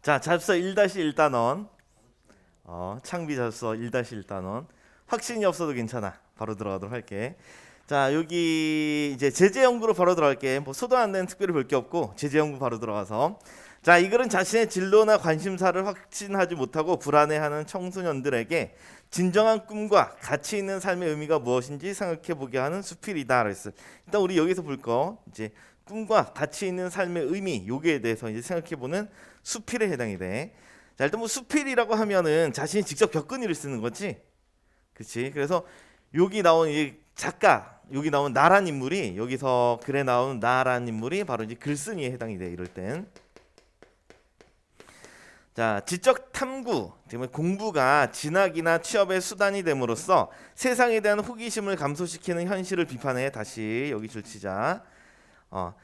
자, 잡서 1-1단원. 창비 잡서 1-1단원. 확신이 없어도 괜찮아. 바로 들어가도록 할게. 자, 여기 이제 제재 연구로 바로 들어갈게. 뭐 소도 안 되는 특별히 볼 게 없고 제재 연구 바로 들어가서. 자, 이 글은 자신의 진로나 관심사를 확신하지 못하고 불안해하는 청소년들에게 진정한 꿈과 가치 있는 삶의 의미가 무엇인지 생각해 보게 하는 수필이다. 그랬어. 일단 우리 여기서 볼 거 이제 꿈과 가치 있는 삶의 의미 요기에 대해서 이제 생각해 보는 수필에 해당이 돼. 자, 일단 뭐 수필이라고 하면은 자신이 직접 겪은 일을 쓰는 거지. 그렇지? 그래서 여기 나온 이 작가, 여기 나온 나란 인물이 여기서 글에 나온 나란 인물이 바로 이제 글쓴이에 해당이 돼. 이럴 땐. 자, 지적 탐구, 지금 공부가 진학이나 취업의 수단이 됨으로써 세상에 대한 호기심을 감소시키는 현실을 비판해. 다시 여기 줄 치자.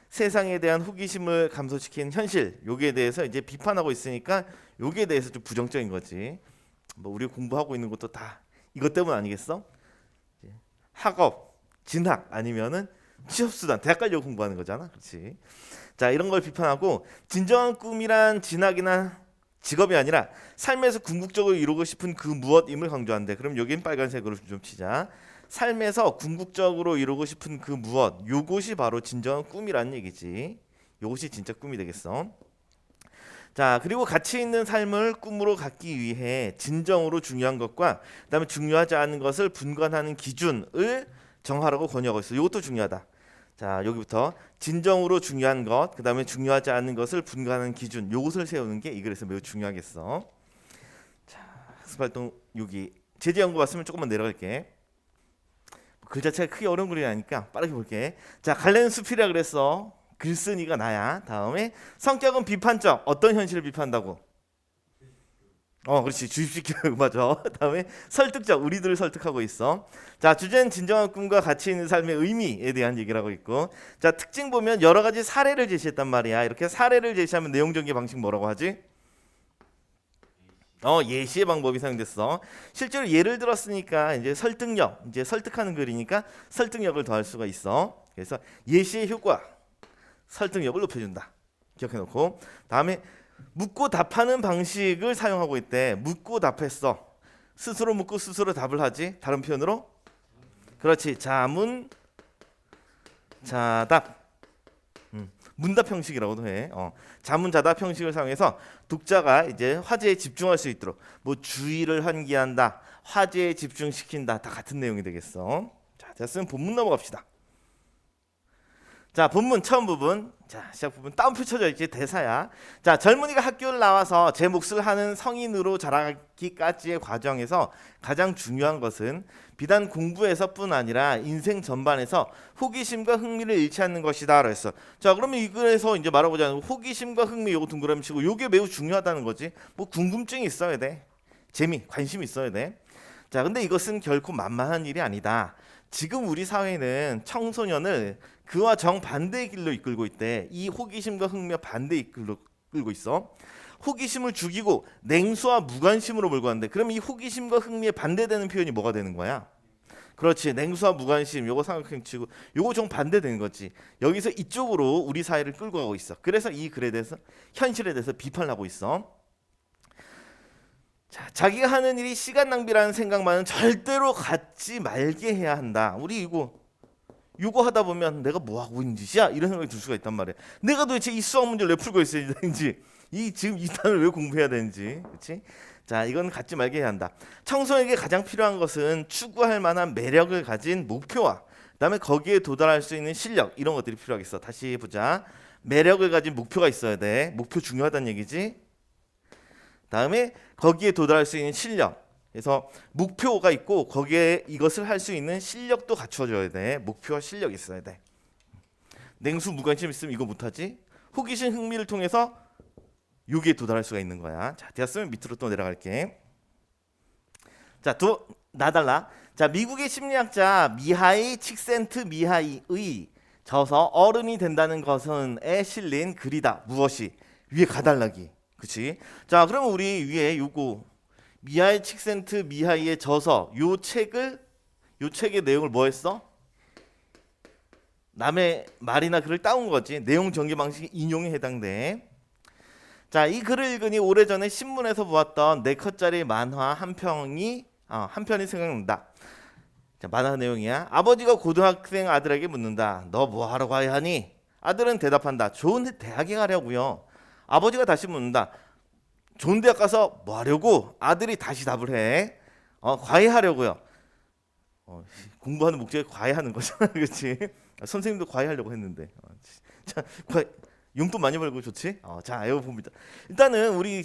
세상에 대한 호기심을 감소시키는 현실, 여기에 대해서 이제 비판하고 있으니까 여기에 대해서 좀 부정적인 거지. 뭐 우리 공부하고 있는 것도 다 이것 때문 아니겠어? 학업, 진학 아니면은 취업 수단, 대학 가려고 공부하는 거잖아, 그렇지? 자, 이런 걸 비판하고 진정한 꿈이란 진학이나 직업이 아니라 삶에서 궁극적으로 이루고 싶은 그 무엇임을 강조한대. 그럼 여긴 빨간색으로 좀 치자. 삶에서 궁극적으로 이루고 싶은 그 무엇, 요것이 바로 진정한 꿈이라는 얘기지. 요것이 진짜 꿈이 되겠어. 자, 그리고 가치 있는 삶을 꿈으로 갖기 위해 진정으로 중요한 것과 그다음에 중요하지 않은 것을 분간하는 기준을 정하라고 권유하고 있어. 이것도 중요하다. 자, 여기부터 진정으로 중요한 것, 그다음에 중요하지 않은 것을 분간하는 기준, 요것을 세우는 게 이 글에서 매우 중요하겠어. 자, 학습활동 여기 제재 연구 봤으면 조금만 내려갈게. 글 자체가 크게 어려운 글이 아니까 빠르게 볼게. 자, 갈래는 숲이라 그랬어. 글쓴이가 나야. 다음에 성격은 비판적. 어떤 현실을 비판한다고? 그렇지. 주입식 맞아. 다음에 설득적. 우리들을 설득하고 있어. 자, 주제는 진정한 꿈과 가치 있는 삶의 의미에 대한 얘기를 하고 있고. 자, 특징 보면 여러 가지 사례를 제시했단 말이야. 이렇게 사례를 제시하면 내용 전개 방식 뭐라고 하지? 예시의 방법이 사용됐어. 실제로 예를 들었으니까 이제 설득력, 이제 설득하는 글이니까 설득력을 더할 수가 있어. 그래서 예시의 효과, 설득력을 높여준다. 기억해놓고. 다음에 묻고 답하는 방식을 사용하고 있대. 묻고 답했어. 스스로 묻고 스스로 답을 하지. 다른 표현으로, 그렇지. 자문, 자답. 문답 형식이라고도 해. 자문자답 형식을 사용해서 독자가 이제 화제에 집중할 수 있도록 뭐 주의를 환기한다, 화제에 집중시킨다, 다 같은 내용이 되겠어. 자, 됐으면 본문 넘어갑시다. 자, 본문 처음 부분. 자, 시작 부분 따옴표 쳐져 있지. 대사야. 자, 젊은이가 학교를 나와서 제 몫을 하는 성인으로 자라기까지의 과정에서 가장 중요한 것은 비단 공부에서뿐 아니라 인생 전반에서 호기심과 흥미를 잃지 않는 것이다. 그랬어. 자, 그러면 이거에서 이제 말하고자 하는 호기심과 흥미, 요거 동그라미 치고 요게 매우 중요하다는 거지. 뭐 궁금증이 있어야 돼. 재미, 관심이 있어야 돼. 자, 근데 이것은 결코 만만한 일이 아니다. 지금 우리 사회는 청소년을 그와 정반대의 길로 이끌고 있대. 이 호기심과 흥미와 반대의 길로 이끌고 있어. 호기심을 죽이고 냉소와 무관심으로 몰고 간대. 그럼 이 호기심과 흥미에 반대되는 표현이 뭐가 되는 거야? 그렇지. 냉소와 무관심, 요거 삼각형치고 요거 정반대되는 거지. 여기서 이쪽으로 우리 사회를 끌고 가고 있어. 그래서 이 글에 대해서, 현실에 대해서 비판을 하고 있어. 자, 자기가 하는 일이 시간 낭비라는 생각만은 절대로 갖지 말게 해야 한다. 우리 이거 하다 보면 내가 뭐 하고 있는 짓이야? 이런 생각이 들 수가 있단 말이야. 내가 도대체 이 수학 문제를 왜 풀고 있어야 되는지, 이 지금 이 단을 왜 공부해야 되는지, 그렇지? 자, 이건 갖지 말게 해야 한다. 청소에게 가장 필요한 것은 추구할 만한 매력을 가진 목표와 그다음에 거기에 도달할 수 있는 실력, 이런 것들이 필요하겠어. 다시 보자. 매력을 가진 목표가 있어야 돼. 목표 중요하다는 얘기지. 다음에 거기에 도달할 수 있는 실력. 그래서 목표가 있고 거기에 이것을 할 수 있는 실력도 갖춰줘야 돼. 목표와 실력이 있어야 돼. 냉수 무관심 있으면 이거 못하지. 호기심 흥미를 통해서 여기에 도달할 수가 있는 거야. 자, 되었으면 밑으로 또 내려갈게. 자, 나달라. 자, 미국의 심리학자 미하이 칙센트미하이의 저서 어른이 된다는 것은에 실린 글이다. 무엇이? 위에 가달라기. 그치? 자, 그러면 우리 위에 요거 미하이 칙센트미하이의 저서, 요 책의 내용을 뭐 했어? 남의 말이나 글을 따온 거지. 내용 전개 방식 인용에 해당돼. 자, 이 글을 읽으니 오래전에 신문에서 보았던 4컷짜리 만화 한 편이 생각난다. 자, 만화 내용이야. 아버지가 고등학생 아들에게 묻는다. 너 뭐하러 가야 하니? 아들은 대답한다. 좋은 대학에 가려고요. 아버지가 다시 묻는다. 좋은 대학 가서 뭐 하려고? 아들이 다시 답을 해. 과외하려고요. 공부하는 목적이 과외하는 거잖아, 그렇지? 선생님도 과외하려고 했는데. 자, 용돈 많이 벌고 좋지? 자, 이거 봅니다. 일단은 우리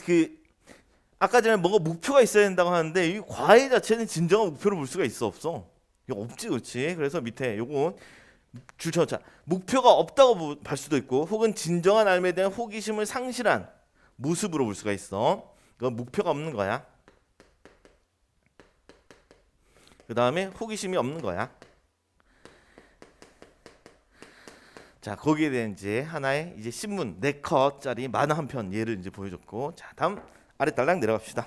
아까 전에 뭔가 목표가 있어야 된다고 하는데 이 과외 자체는 진정한 목표를 볼 수가 있어 없어? 이거 없지, 그렇지? 그래서 밑에 요거 줄쳐자 목표가 없다고 볼 수도 있고 혹은 진정한 삶에 대한 호기심을 상실한 모습으로 볼 수가 있어. 그건 목표가 없는 거야. 그 다음에 호기심이 없는 거야. 자, 거기에 대한 이제 하나의 이제 신문 4컷짜리 만화 한 편 예를 이제 보여줬고, 자, 다음 아래달락 내려갑시다.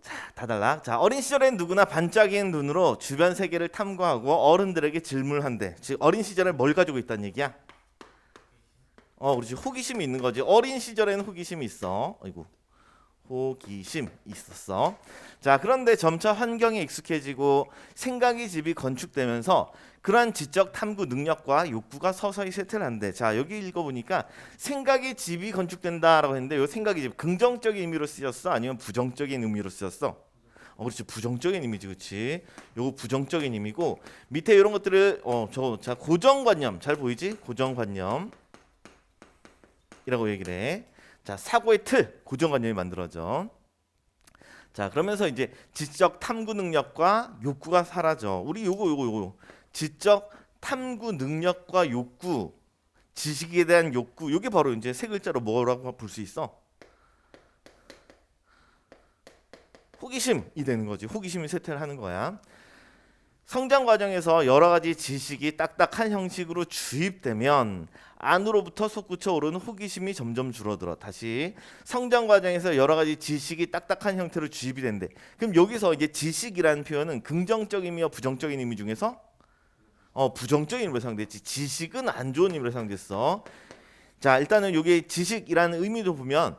자, 다달락. 자, 어린 시절엔 누구나 반짝이는 눈으로 주변 세계를 탐구하고 어른들에게 질문한대. 즉 어린 시절에 뭘 가지고 있다는 얘기야? 그렇지. 호기심이 있는 거지. 어린 시절에는 호기심이 있어. 아이고. 호기심 있었어. 자, 그런데 점차 환경에 익숙해지고 생각의 집이 건축되면서 그러한 지적 탐구 능력과 욕구가 서서히 쇠퇴한대. 자, 여기 읽어보니까 생각의 집이 건축된다라고 했는데 이 생각의 집 긍정적인 의미로 쓰였어? 아니면 부정적인 의미로 쓰였어? 그렇지. 부정적인 의미지, 그렇지. 요거 부정적인 의미고 밑에 이런 것들을 자, 고정관념 잘 보이지? 고정관념이라고 얘기를 해. 자, 사고의 틀, 고정관념이 만들어져. 자, 그러면서 이제 지적 탐구 능력과 욕구가 사라져. 우리 요거 지적 탐구 능력과 욕구, 지식에 대한 욕구, 요게 바로 이제 세 글자로 뭐라고 볼 수 있어? 호기심이 되는 거지. 호기심이 쇠퇴를 하는 거야. 성장 과정에서 여러 가지 지식이 딱딱한 형식으로 주입되면 안으로부터 솟구쳐 오르는 호기심이 점점 줄어들어. 다시 성장 과정에서 여러 가지 지식이 딱딱한 형태로 주입이 된대. 그럼 여기서 이제 지식이라는 표현은 긍정적인 의미와 부정적인 의미 중에서 부정적인 의미로 사용됐지. 지식은 안 좋은 의미로 사용됐어. 자, 일단은 여기 지식이라는 의미도 보면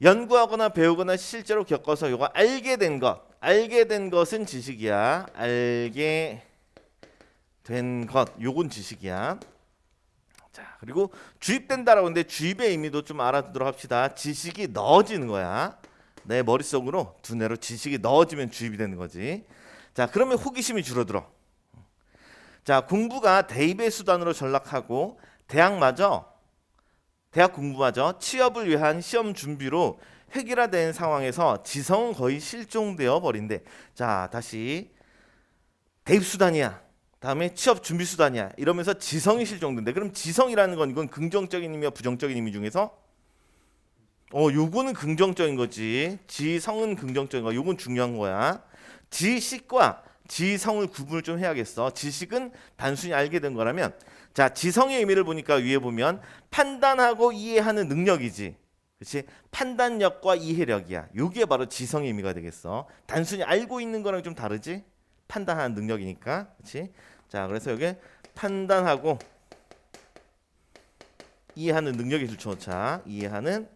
연구하거나 배우거나 실제로 겪어서 요거 알게 된 것은 지식이야. 알게 된 것, 요건 지식이야. 자, 그리고 주입된다라고 하는데 주입의 의미도 좀 알아두도록 합시다. 지식이 넣어지는 거야. 내 머릿속으로 두뇌로 지식이 넣어지면 주입이 되는 거지. 자, 그러면 호기심이 줄어들어. 자, 공부가 대입의 수단으로 전락하고 대학 공부마저 취업을 위한 시험 준비로 획일화된 상황에서 지성은 거의 실종되어 버린대. 자, 다시 대입 수단이야. 다음에 취업 준비 수단이야. 이러면서 지성이 실종된대. 그럼 지성이라는 건 이건 긍정적인 의미와 부정적인 의미 중에서 요거는 긍정적인 거지. 지성은 긍정적인 거. 요건 중요한 거야. 지식과 지성을 구분을 좀 해야겠어. 지식은 단순히 알게 된 거라면, 자, 지성의 의미를 보니까 위에 보면 판단하고 이해하는 능력이지. 그렇지? 판단력과 이해력이야. 요게 바로 지성의 의미가 되겠어. 단순히 알고 있는 거랑 좀 다르지? 판단하는 능력이니까. 그렇지? 자, 그래서 여기 판단하고 이해하는 능력이 줄쳐놓자. 이해하는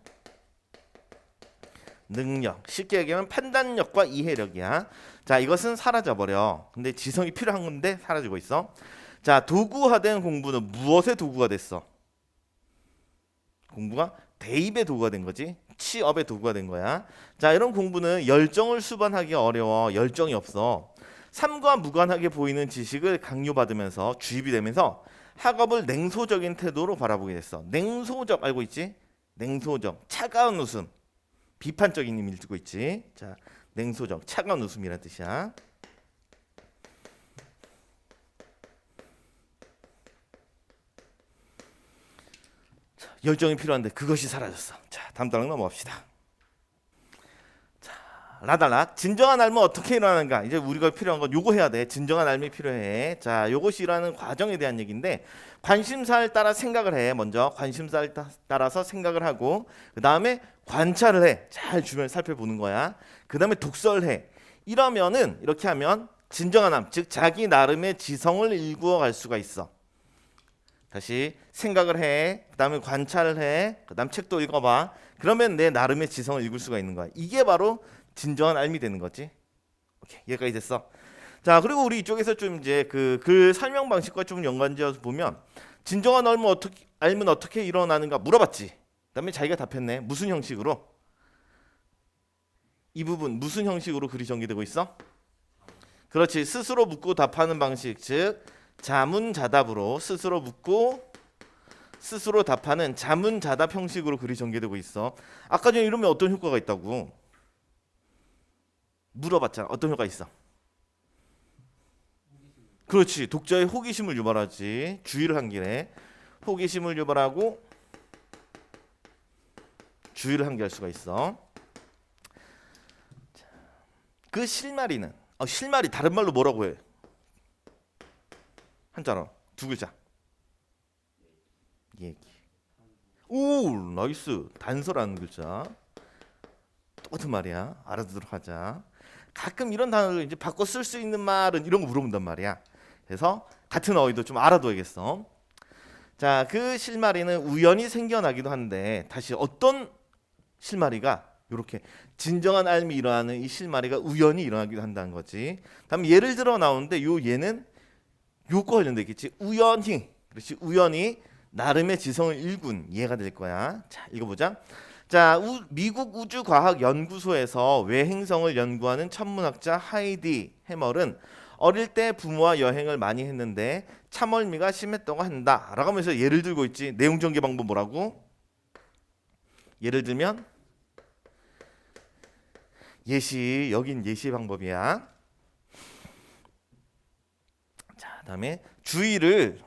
능력. 쉽게 얘기하면 판단력과 이해력이야. 자, 이것은 사라져버려. 근데 지성이 필요한 건데 사라지고 있어. 자, 도구화된 공부는 무엇의 도구가 됐어? 공부가 대입의 도구가 된 거지. 취업의 도구가 된 거야. 자, 이런 공부는 열정을 수반하기 어려워. 열정이 없어. 삶과 무관하게 보이는 지식을 강요받으면서 주입이 되면서 학업을 냉소적인 태도로 바라보게 됐어. 냉소적 알고 있지? 냉소적, 차가운 웃음. 비판적인 의미를 두고 있지. 자, 냉소적, 차가운 웃음이라는 뜻이야. 자, 열정이 필요한데 그것이 사라졌어. 자, 다음 단락 넘어갑시다. 자, 라달락. 진정한 삶은 어떻게 일어나는가? 이제 우리가 필요한 건 요거 해야 돼. 진정한 삶이 필요해. 자, 요것이 일어나는 과정에 대한 얘기인데 관심사를 따라 생각을 해. 먼저 관심사를 따라서 생각을 하고 그 다음에 관찰을 해. 잘 주변을 살펴보는 거야. 그 다음에 독서를 해. 이러면은 이렇게 하면 진정한 삶, 즉 자기 나름의 지성을 일구어 갈 수가 있어. 다시 생각을 해. 그다음에 관찰을 해. 그다음 책도 읽어봐. 그러면 내 나름의 지성을 읽을 수가 있는 거야. 이게 바로 진정한 알미 되는 거지. 오케이, 여기까지 됐어. 자, 그리고 우리 이쪽에서 좀 이제 그 글 설명 방식과 좀 연관지어서 보면 진정한 알면 어떻게 일어나는가 물어봤지. 그다음에 자기가 답했네. 무슨 형식으로? 이 부분 무슨 형식으로 글이 전개되고 있어? 그렇지. 스스로 묻고 답하는 방식, 즉 자문자답으로 스스로 묻고 스스로 답하는 자문자답 형식으로 글이 전개되고 있어. 아까 전에 이러면 어떤 효과가 있다고? 물어봤잖아. 어떤 효과가 있어? 그렇지. 독자의 호기심을 유발하지. 주의를 한 길에 호기심을 유발하고 주의를 한 게 할 수가 있어. 그 실마리는 실마리 다른 말로 뭐라고 해? 한자로 두 글자. 얘기. 오, 나이스. 단서라는 글자. 똑같은 말이야. 알아듣도록 하자. 가끔 이런 단어를 이제 바꿔 쓸 수 있는 말은 이런 거 물어본단 말이야. 그래서 같은 어휘도 좀 알아둬야겠어. 자, 그 실마리는 우연히 생겨나기도 한데 다시 어떤 실마리가 이렇게 진정한 알미 일어나는 이 실마리가 우연히 일어나기도 한다는 거지. 다음 예를 들어 나오는데 요 얘는 요거 관련돼 있겠지. 우연히. 그렇지. 우연히 나름의 지성을 일군 이해가 될 거야. 자, 읽어보자. 자, 미국 우주과학연구소에서 외행성을 연구하는 천문학자 하이디 해멀은 어릴 때 부모와 여행을 많이 했는데 참을미가 심했다고 한다 라고 하면서 예를 들고 있지. 내용 전개 방법 뭐라고? 예를 들면 예시, 여긴 예시 방법이야. 자, 다음에 주의를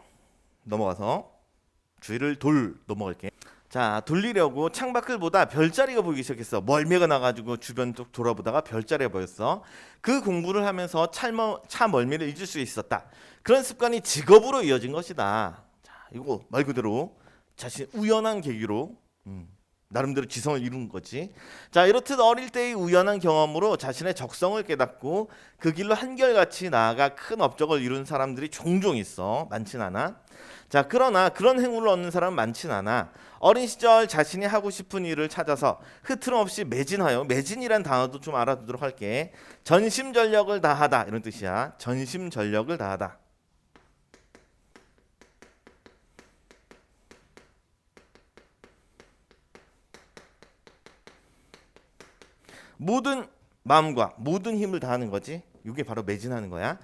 넘어가서 주의를 넘어갈게. 자, 돌리려고 창밖을 보다 별자리가 보이기 시작했어. 멀미가 나가지고 주변 쪽 돌아보다가 별자리가 보였어. 그 공부를 하면서 차 멀미를 잊을 수 있었다. 그런 습관이 직업으로 이어진 것이다. 자, 이거 말 그대로 자신 우연한 계기로 나름대로 지성을 이룬 거지. 자, 이렇듯 어릴 때의 우연한 경험으로 자신의 적성을 깨닫고 그 길로 한결같이 나아가 큰 업적을 이룬 사람들이 종종 있어. 많진 않아. 자, 그러나 그런 행운을 얻는 사람은 많진 않아. 어린 시절 자신이 하고 싶은 일을 찾아서 흐트럼없이 매진하여, 매진이란 단어도 좀 알아두도록 할게. 전심전력을 다하다 이런 뜻이야. 전심전력을 다하다. 모든 마음과 모든 힘을 다하는 거지. 이게 바로 매진하는 거야.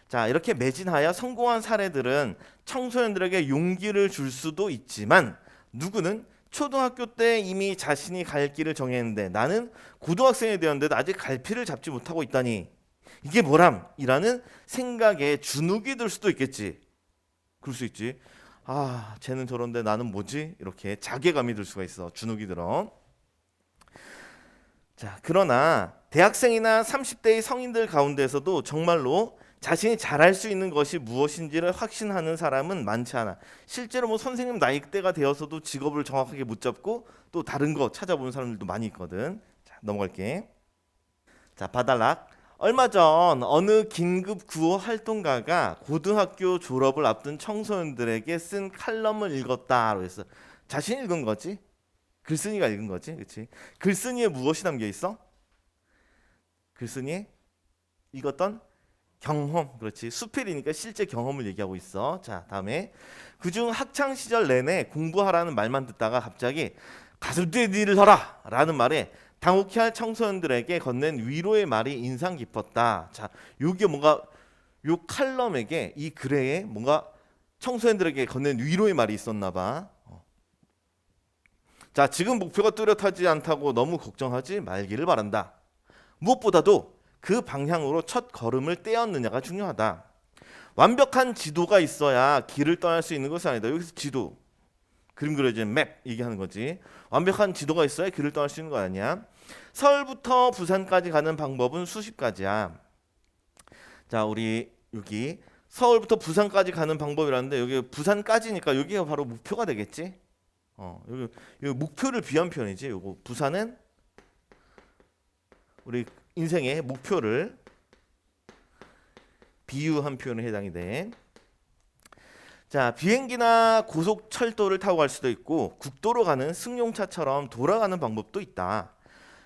자, 이렇게 매진하여 성공한 사례들은 청소년들에게 용기를 줄 수도 있지만 누구는 초등학교 때 이미 자신이 갈 길을 정했는데 나는 고등학생이 되었는데도 아직 갈피를 잡지 못하고 있다니 이게 뭐람이라는 생각에 주눅이 들 수도 있겠지. 그럴 수 있지. 아, 쟤는 저런데 나는 뭐지? 이렇게 자괴감이 들 수가 있어. 주눅이 들어. 자, 그러나 대학생이나 30대의 성인들 가운데서도 정말로 자신이 잘할 수 있는 것이 무엇인지를 확신하는 사람은 많지 않아. 실제로 뭐 선생님 나이대가 되어서도 직업을 정확하게 못 잡고 또 다른 거 찾아보는 사람들도 많이 있거든. 자, 넘어갈게. 자, 봐달락. 얼마 전 어느 긴급 구호 활동가가 고등학교 졸업을 앞둔 청소년들에게 쓴 칼럼을 읽었다로 해서 자신이 읽은 거지. 글쓴이가 읽은 거지. 그렇지? 글쓴이에 무엇이 담겨 있어? 글쓴이에 읽었던 경험. 그렇지. 수필이니까 실제 경험을 얘기하고 있어. 자, 다음에 그중 학창 시절 내내 공부하라는 말만 듣다가 갑자기 가슴 뛰는 일을 하라 라는 말에 당혹해할 청소년들에게 건넨 위로의 말이 인상 깊었다. 자, 요게 뭔가 요 칼럼에게 이 글에 뭔가 청소년들에게 건넨 위로의 말이 있었나 봐. 자, 지금 목표가 뚜렷하지 않다고 너무 걱정하지 말기를 바란다. 무엇보다도 그 방향으로 첫 걸음을 떼었느냐가 중요하다. 완벽한 지도가 있어야 길을 떠날 수 있는 것은 아니다. 여기서 지도, 그림 그려진 맵 얘기하는 거지. 완벽한 지도가 있어야 길을 떠날 수 있는 거 아니야. 서울부터 부산까지 가는 방법은 수십 가지야. 자, 우리 여기 서울부터 부산까지 가는 방법이라는데 여기 부산까지니까 여기가 바로 목표가 되겠지. 여기 목표를 비한 표현이지. 요거 부산은 우리 인생의 목표를 비유한 표현에 해당이 돼. 자, 비행기나 고속철도를 타고 갈 수도 있고 국도로 가는 승용차처럼 돌아가는 방법도 있다.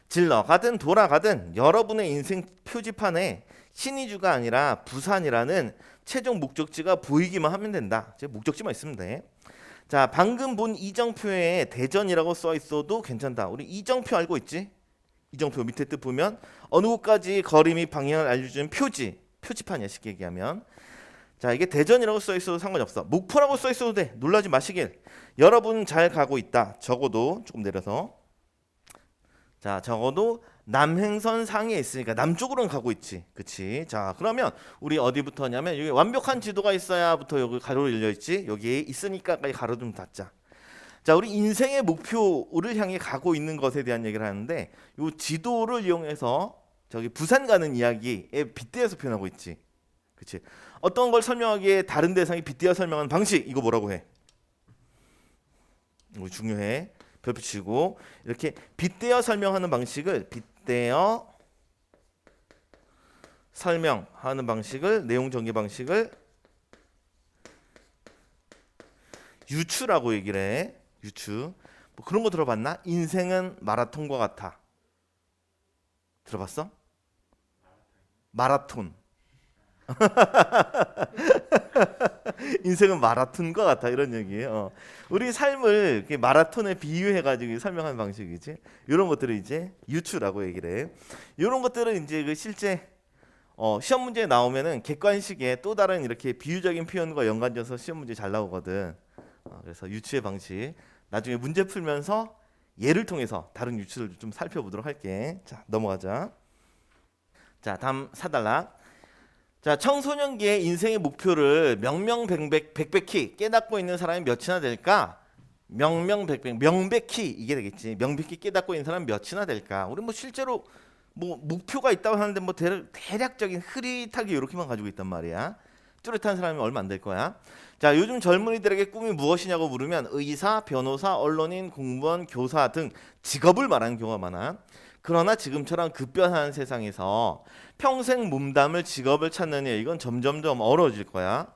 질러 가든 돌아가든 여러분의 인생 표지판에 신의주가 아니라 부산이라는 최종 목적지가 보이기만 하면 된다. 제 목적지만 있으면 돼. 자, 방금 본 이정표에 대전이라고 써 있어도 괜찮다. 우리 이정표 알고 있지? 이정표 밑에 뜻 보면 어느 곳까지 거리 및 방향을 알려주는 표지판이야, 쉽게 얘기하면. 자, 이게 대전이라고 써 있어도 상관이 없어. 목포라고 써 있어도 돼. 놀라지 마시길. 여러분 잘 가고 있다. 적어도 조금 내려서. 자, 적어도 남행선 상에 있으니까 남쪽으로는 가고 있지. 그치? 자, 그러면 우리 어디부터냐면 여기 완벽한 지도가 있어야부터 여기 가로로 열려 있지. 여기 있으니까까지 가로 좀 닫자. 자, 우리 인생의 목표를 향해 가고 있는 것에 대한 얘기를 하는데 이 지도를 이용해서 저기 부산 가는 이야기에 빗대어서 표현하고 있지. 그치? 어떤 걸 설명하기에 다른 대상이 빗대어 설명하는 방식, 이거 뭐라고 해? 이거 중요해. 별표 치고 이렇게 빗대어 설명하는 방식을 빗대어 설명하는 방식을 내용 전개 방식을 유추라고 얘기를 해. 유추. 뭐 그런 거 들어봤나? 인생은 마라톤과 같아. 들어봤어? 마라톤. 인생은 마라톤과 같아, 이런 얘기예요. 우리 삶을 이렇게 마라톤에 비유해가지고 설명하는 방식이지. 이런 것들을 이제 유추라고 얘기를 해. 이런 것들은 이제 그 실제 시험 문제에 나오면은 객관식에 또 다른 이렇게 비유적인 표현과 연관져서 시험 문제 잘 나오거든. 그래서 유추의 방식 나중에 문제 풀면서 예를 통해서 다른 유추를 좀 살펴보도록 할게. 자, 넘어가자. 자, 다음 4단락. 자, 청소년기의 인생의 목표를 명명백백히 깨닫고 있는 사람이 몇이나 될까? 명백히 이게 되겠지. 명백히 깨닫고 있는 사람이 몇이나 될까? 우리 뭐 실제로 뭐 목표가 있다고 하는데 뭐 대략적인 흐릿하게 이렇게만 가지고 있단 말이야. 뚜렷한 사람이 얼마 안 될 거야. 자, 요즘 젊은이들에게 꿈이 무엇이냐고 물으면 의사, 변호사, 언론인, 공무원, 교사 등 직업을 말하는 경우가 많아. 그러나 지금처럼 급변하는 세상에서 평생 몸담을 직업을 찾는 일, 이건 점점점 어려워질 거야.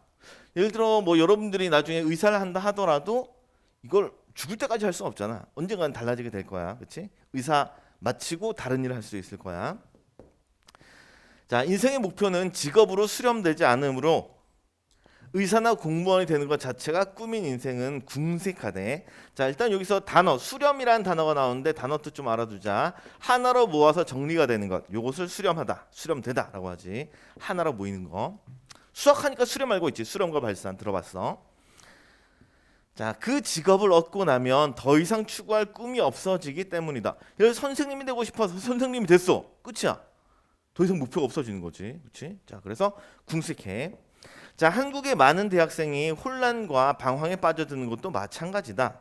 예를 들어 뭐 여러분들이 나중에 의사를 한다 하더라도 이걸 죽을 때까지 할 수는 없잖아. 언젠가는 달라지게 될 거야. 그렇지? 의사 마치고 다른 일을 할 수 있을 거야. 자, 인생의 목표는 직업으로 수렴되지 않으므로 의사나 공무원이 되는 것 자체가 꿈인 인생은 궁색하대. 자, 일단 여기서 단어 수렴이라는 단어가 나오는데 단어 뜻 좀 알아두자. 하나로 모아서 정리가 되는 것, 요것을 수렴하다, 수렴되다라고 하지. 하나로 모이는 거. 수학하니까 수렴 알고 있지. 수렴과 발산 들어봤어. 자, 그 직업을 얻고 나면 더 이상 추구할 꿈이 없어지기 때문이다. 그래서 선생님이 되고 싶어서 선생님이 됐어. 끝이야. 더 이상 목표가 없어지는 거지. 그렇지? 자, 그래서 궁색해. 자, 한국의 많은 대학생이 혼란과 방황에 빠져드는 것도 마찬가지다.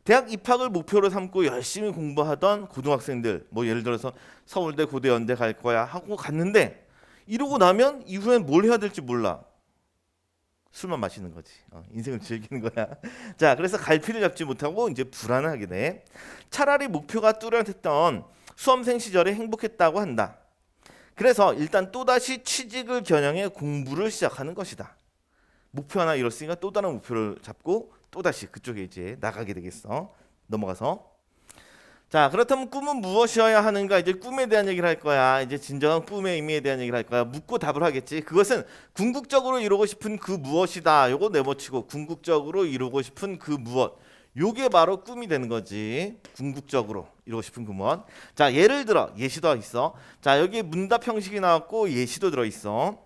대학 입학을 목표로 삼고 열심히 공부하던 고등학생들, 뭐 예를 들어서 서울대, 고대, 연대 갈 거야 하고 갔는데 이러고 나면 이후엔 뭘 해야 될지 몰라. 술만 마시는 거지. 인생을 즐기는 거야. 자, 그래서 갈피를 잡지 못하고 이제 불안하게 돼. 차라리 목표가 뚜렷했던 수험생 시절에 행복했다고 한다. 그래서 일단 또다시 취직을 겨냥해 공부를 시작하는 것이다. 목표 하나 이뤘으니까 또 다른 목표를 잡고 또다시 그쪽에 이제 나가게 되겠어. 넘어가서. 자, 그렇다면 꿈은 무엇이어야 하는가? 이제 꿈에 대한 얘기를 할 거야. 이제 진정한 꿈의 의미에 대한 얘기를 할 거야. 묻고 답을 하겠지. 그것은 궁극적으로 이루고 싶은 그 무엇이다. 요거 내버치고 궁극적으로 이루고 싶은 그 무엇. 요게 바로 꿈이 되는 거지. 궁극적으로 이루고 싶은 그 무엇. 자, 예를 들어 예시도 있어. 자, 여기 문답 형식이 나왔고 예시도 들어 있어.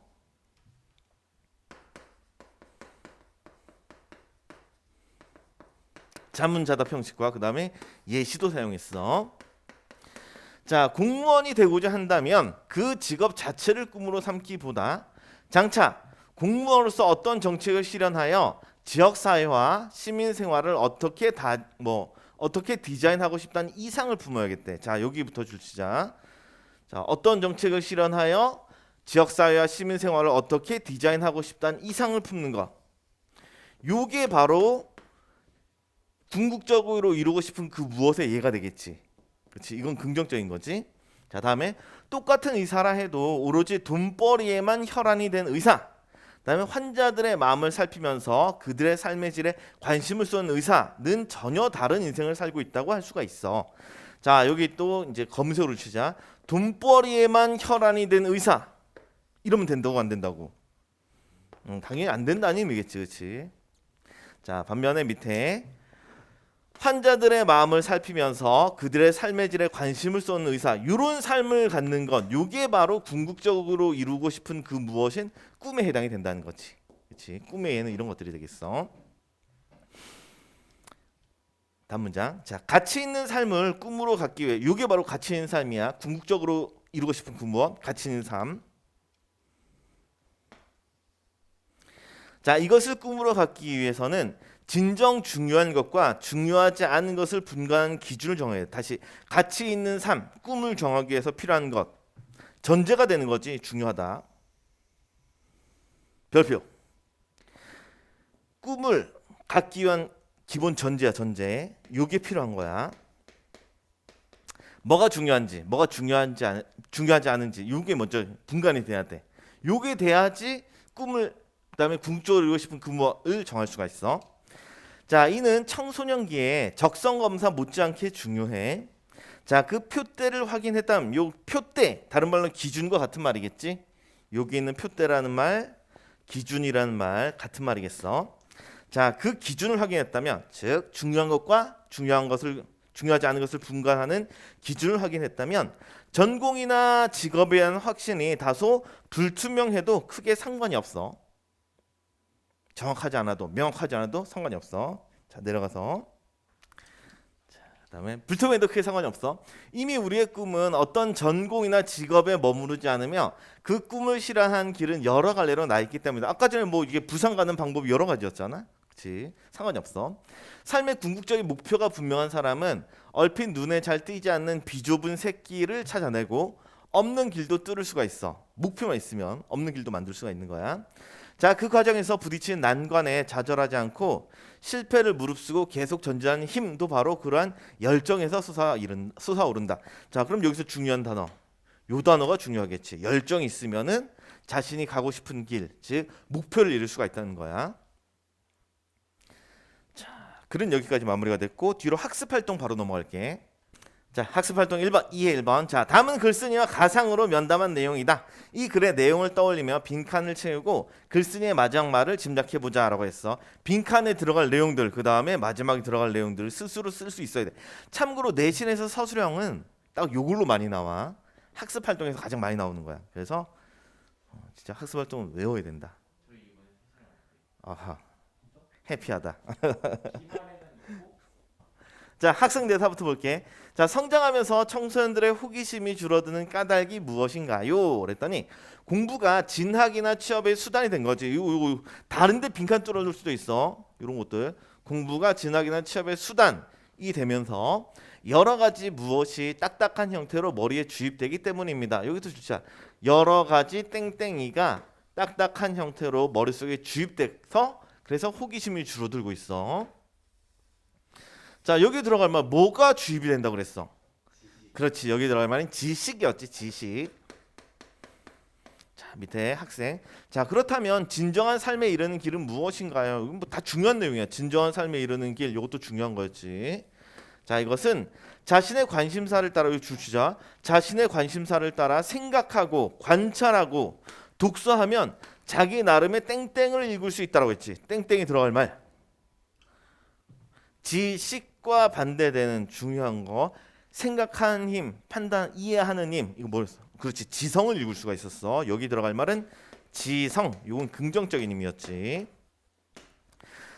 자문자답 형식과 그 다음에 예시도 사용했어. 자, 공무원이 되고자 한다면 그 직업 자체를 꿈으로 삼기보다 장차 공무원으로서 어떤 정책을 실현하여 지역사회와 시민생활을 어떻게 디자인하고 싶다는 이상을 품어야겠대. 자, 여기부터 줄치자. 자, 어떤 정책을 실현하여 지역사회와 시민생활을 어떻게 디자인하고 싶다는 이상을 품는 것. 요게 바로 궁극적으로 이루고 싶은 그 무엇의 예가 되겠지. 그렇지? 이건 긍정적인 거지. 자, 다음에 똑같은 의사라 해도 오로지 돈벌이에만 혈안이 된 의사, 그다음에 환자들의 마음을 살피면서 그들의 삶의 질에 관심을 쏟는 의사는 전혀 다른 인생을 살고 있다고 할 수가 있어. 자, 여기 또 이제 검색어를 치자. 돈벌이에만 혈안이 된 의사. 이러면 된다고 안 된다고? 당연히 안 된다는 의미겠지, 그렇지? 자, 반면에 밑에 환자들의 마음을 살피면서 그들의 삶의 질에 관심을 쏟는 의사, 이런 삶을 갖는 것, 요게 바로 궁극적으로 이루고 싶은 그 무엇인 꿈에 해당이 된다는 거지. 그렇지? 꿈의 예는 이런 것들이 되겠어. 다음 문장. 자, 가치 있는 삶을 꿈으로 갖기 위해, 요게 바로 가치 있는 삶이야. 궁극적으로 이루고 싶은 그 무엇? 가치 있는 삶. 자, 이것을 꿈으로 갖기 위해서는 진정 중요한 것과 중요하지 않은 것을 분간하는 기준을 정해야 돼. 다시 가치 있는 삶, 꿈을 정하기 위해서 필요한 것. 전제가 되는 거지. 중요하다. 별표. 꿈을 갖기 위한 기본 전제야, 전제. 요게 필요한 거야. 뭐가 중요한지, 뭐가 중요하지 않은지 요게 먼저 분간이 돼야 돼. 요게 돼야지 꿈을 그다음에 궁극적으로 이루고 싶은 그 무엇을 정할 수가 있어. 자, 이는 청소년기에 적성 검사 못지않게 중요해. 자, 그 표대를 확인했다면 요 표대, 다른 말로 기준과 같은 말이겠지. 여기 있는 표대라는 말, 기준이라는 말 같은 말이겠어. 자, 그 기준을 확인했다면, 즉 중요한 것과 중요하지 않은 것을 분간하는 기준을 확인했다면 전공이나 직업에 대한 확신이 다소 불투명해도 크게 상관이 없어. 정확하지 않아도 명확하지 않아도 상관이 없어. 자, 내려가서 자, 그다음에 불투명해도 크게 상관이 없어. 이미 우리의 꿈은 어떤 전공이나 직업에 머무르지 않으며 그 꿈을 실현한 길은 여러 갈래로 나 있기 때문이다. 아까 전에 뭐 이게 부산 가는 방법이 여러 가지였잖아. 그렇지? 상관이 없어. 삶의 궁극적인 목표가 분명한 사람은 얼핏 눈에 잘 띄지 않는 비좁은 새길을 찾아내고 없는 길도 뚫을 수가 있어. 목표만 있으면 없는 길도 만들 수가 있는 거야. 자, 그 과정에서 부딪히는 난관에 좌절하지 않고 실패를 무릅쓰고 계속 전진하는 힘도 바로 그러한 열정에서 솟아오른다. 자, 그럼 여기서 중요한 단어, 요 단어가 중요하겠지. 열정이 있으면은 자신이 가고 싶은 길, 즉 목표를 이룰 수가 있다는 거야. 자, 글은 여기까지 마무리가 됐고 뒤로 학습 활동 바로 넘어갈게. 자, 학습 활동 1번, 2의 1번. 자, 다음은 글쓴이와 가상으로 면담한 내용이다. 이 글의 내용을 떠올리며 빈칸을 채우고 글쓴이의 마지막 말을 짐작해 보자라고 했어. 빈칸에 들어갈 내용들, 그 다음에 마지막에 들어갈 내용들을 스스로 쓸 수 있어야 돼. 참고로 내신에서 서술형은 딱 요걸로 많이 나와. 학습 활동에서 가장 많이 나오는 거야. 그래서 진짜 학습 활동은 외워야 된다. 아하, 해피하다. 자, 학생 대사부터 볼게. 자, 성장하면서 청소년들의 호기심이 줄어드는 까닭이 무엇인가요? 그랬더니 공부가 진학이나 취업의 수단이 된 거지. 이거 다른데 빈칸 뚫어줄 수도 있어. 이런 것들. 공부가 진학이나 취업의 수단이 되면서 여러 가지 무엇이 딱딱한 형태로 머리에 주입되기 때문입니다. 여기도 진짜 여러 가지 땡땡이가 딱딱한 형태로 머릿속에 주입돼서 그래서 호기심이 줄어들고 있어. 자, 여기 들어갈 말 뭐가 주입이 된다고 그랬어? 그렇지, 여기 들어갈 말은 지식이었지. 지식. 자, 밑에 학생. 자, 그렇다면 진정한 삶에 이르는 길은 무엇인가요? 이건 뭐 다 중요한 내용이야. 진정한 삶에 이르는 길, 이것도 중요한 거였지. 자, 이것은 자신의 관심사를 따라, 주시자. 자신의 관심사를 따라 생각하고 관찰하고 독서하면 자기 나름의 땡땡을 읽을 수 있다라고 했지. 땡땡이 들어갈 말. 지식과 반대되는 중요한 거, 생각하는 힘, 판단, 이해하는 힘, 이거 뭐였어? 그렇지, 지성을 읽을 수가 있었어. 여기 들어갈 말은 지성, 이건 긍정적인 힘이었지.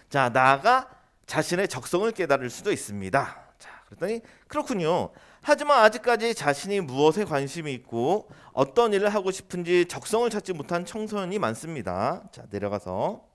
자, 나아가 자신의 적성을 깨달을 수도 있습니다. 자, 그랬더니 그렇군요. 하지만 아직까지 자신이 무엇에 관심이 있고 어떤 일을 하고 싶은지 적성을 찾지 못한 청소년이 많습니다. 자, 내려가서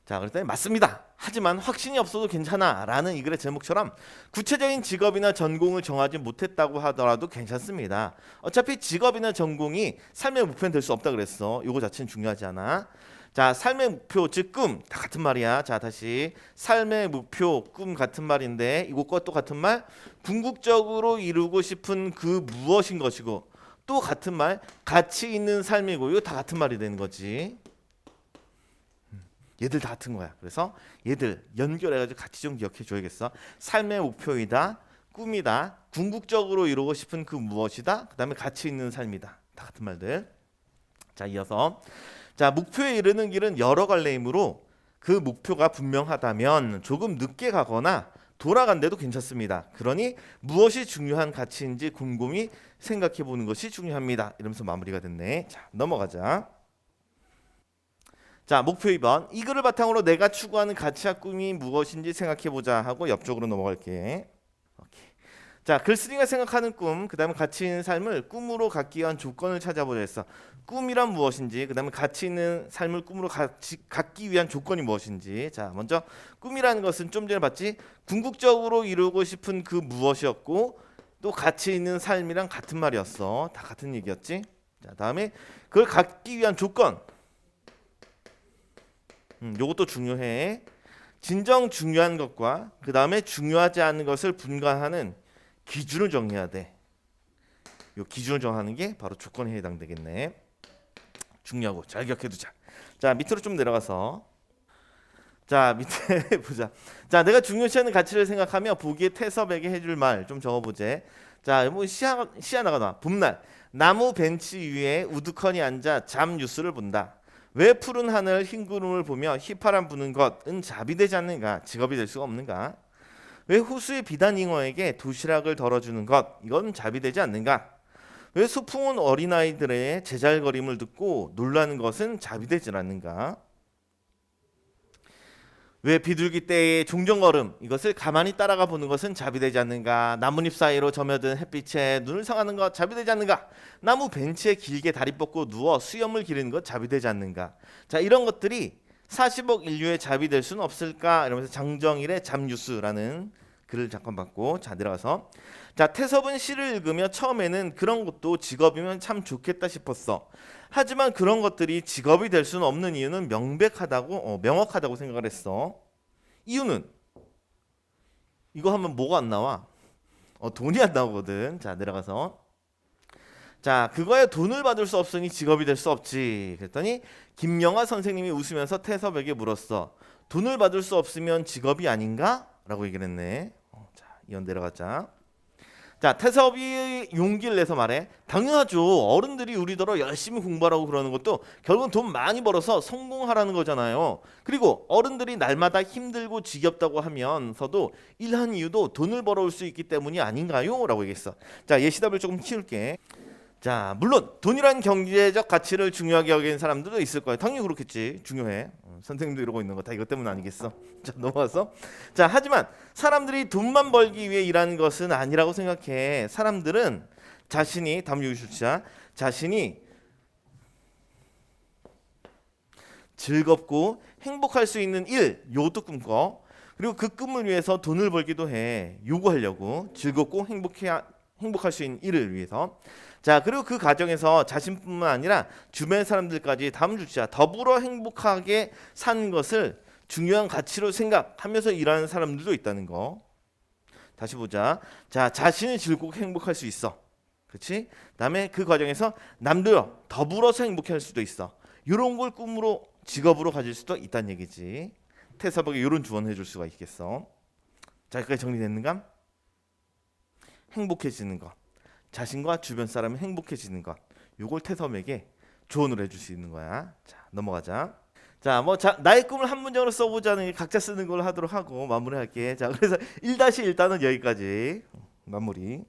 자, 그랬더니 맞습니다. 하지만 확신이 없어도 괜찮아 라는 이 글의 제목처럼 구체적인 직업이나 전공을 정하지 못했다고 하더라도 괜찮습니다. 어차피 직업이나 전공이 삶의 목표는 될 수 없다 그랬어. 이거 자체는 중요하지 않아. 자, 삶의 목표, 즉 꿈, 다 같은 말이야. 자, 다시 삶의 목표, 꿈 같은 말인데 이것과 또 같은 말, 궁극적으로 이루고 싶은 그 무엇인 것이고 또 같은 말, 가치 있는 삶이고 이거 다 같은 말이 되는 거지. 얘들 다 같은 거야. 그래서 얘들 연결해가지고 같이 좀 기억해 줘야겠어. 삶의 목표이다, 꿈이다, 궁극적으로 이루고 싶은 그 무엇이다, 그 다음에 가치 있는 삶이다. 다 같은 말들. 자, 이어서 자, 목표에 이르는 길은 여러 갈래이므로 그 목표가 분명하다면 조금 늦게 가거나 돌아간데도 괜찮습니다. 그러니 무엇이 중요한 가치인지 곰곰이 생각해 보는 것이 중요합니다. 이러면서 마무리가 됐네. 자, 넘어가자. 자, 목표 2번. 이 글을 바탕으로 내가 추구하는 가치와 꿈이 무엇인지 생각해 보자 하고 옆쪽으로 넘어갈게. 오케이. 자, 글쓰기가 생각하는 꿈, 그 다음에 가치 있는 삶을 꿈으로 갖기 위한 조건을 찾아보자 했어. 꿈이란 무엇인지, 그 다음에 가치 있는 삶을 꿈으로 갖기 위한 조건이 무엇인지. 자, 먼저 꿈이라는 것은 좀 전에 봤지? 궁극적으로 이루고 싶은 그 무엇이었고, 또 가치 있는 삶이랑 같은 말이었어. 다 같은 얘기였지? 자, 다음에 그걸 갖기 위한 조건. 요것도 중요해. 진정 중요한 것과 그 다음에 중요하지 않은 것을 분간하는 기준을 정해야 돼. 요 기준을 정하는 게 바로 조건에 해당되겠네. 중요하고 잘 기억해두자. 자, 밑으로 좀 내려가서 자, 밑에 보자. 자, 내가 중요시하는 가치를 생각하며 보기에 태섭에게 해줄 말 좀 적어보제. 자, 뭐 시야 나가나. 봄날 나무 벤치 위에 우두커니 앉아 잠 뉴스를 본다. 왜 푸른 하늘 흰 구름을 보며 휘파람 부는 것은 자비되지 않는가? 직업이 될 수가 없는가? 왜 호수의 비단 잉어에게 도시락을 덜어주는 것, 이건 자비되지 않는가? 왜 소풍 온 어린아이들의 제잘거림을 듣고 놀라는 것은 자비되지 않는가? 왜 비둘기 떼의 종종걸음, 이것을 가만히 따라가 보는 것은 자비되지 않는가? 나뭇잎 사이로 점여든 햇빛에 눈을 상하는 것 자비되지 않는가? 나무 벤치에 길게 다리 뻗고 누워 수염을 기르는 것 자비되지 않는가? 자, 이런 것들이 40억 인류의 자비 될 수는 없을까? 이러면서 장정일의 잠뉴스라는 글을 잠깐 봤고, 자, 내려가서 자, 태섭은 시를 읽으며 처음에는 그런 것도 직업이면 참 좋겠다 싶었어. 하지만 그런 것들이 직업이 될 수는 없는 이유는 명확하다고 생각을 했어. 이유는 이거 하면 뭐가 안 나와? 돈이 안 나오거든. 자, 내려가서 자, 그거에 돈을 받을 수 없으니 직업이 될 수 없지. 그랬더니 김영하 선생님이 웃으면서 태섭에게 물었어. 돈을 받을 수 없으면 직업이 아닌가? 라고 얘기를 했네. 자, 이건 내려가자. 자, 태섭이 용기를 내서 말해. 당연하죠. 어른들이 우리더러 열심히 공부하라고 그러는 것도 결국은 돈 많이 벌어서 성공하라는 거잖아요. 그리고 어른들이 날마다 힘들고 지겹다고 하면서도 일한 이유도 돈을 벌어올 수 있기 때문이 아닌가요? 라고 얘기했어. 자, 예시답을 조금 키울게. 자, 물론 돈이란 경제적 가치를 중요하게 여기는 사람들도 있을 거야. 당연히 그렇겠지. 중요해. 선생님도 이러고 있는 거 다 이것 때문 아니겠어? 자, 넘어가서 자, 하지만 사람들이 돈만 벌기 위해 일하는 것은 아니라고 생각해. 사람들은 자신이 다음 유슈자 자신이 즐겁고 행복할 수 있는 일, 요도 꿈꿔. 그리고 그 꿈을 위해서 돈을 벌기도 해. 요구하려고 즐겁고 행복할 수 있는 일을 위해서. 자, 그리고 그 과정에서 자신뿐만 아니라 주변 사람들까지 다음 주자 더불어 행복하게 사는 것을 중요한 가치로 생각하면서 일하는 사람들도 있다는 거. 다시 보자. 자, 자신이 즐겁고 행복할 수 있어. 그렇지? 그다음에 그 과정에서 남들과 더불어서 행복할 수도 있어. 이런 걸 꿈으로 직업으로 가질 수도 있다는 얘기지. 태섭에게 이런 조언을 해줄 수가 있겠어. 자, 여기까지 정리됐는가? 행복해지는 것. 자신과 주변 사람이 행복해지는 것. 요걸 태섭에게 조언을 해줄 수 있는 거야. 자, 넘어가자. 자, 나의 꿈을 한 문장으로 써보자는 각자 쓰는 걸로 하도록 하고 마무리할게. 자, 그래서 1-1단은 여기까지 마무리.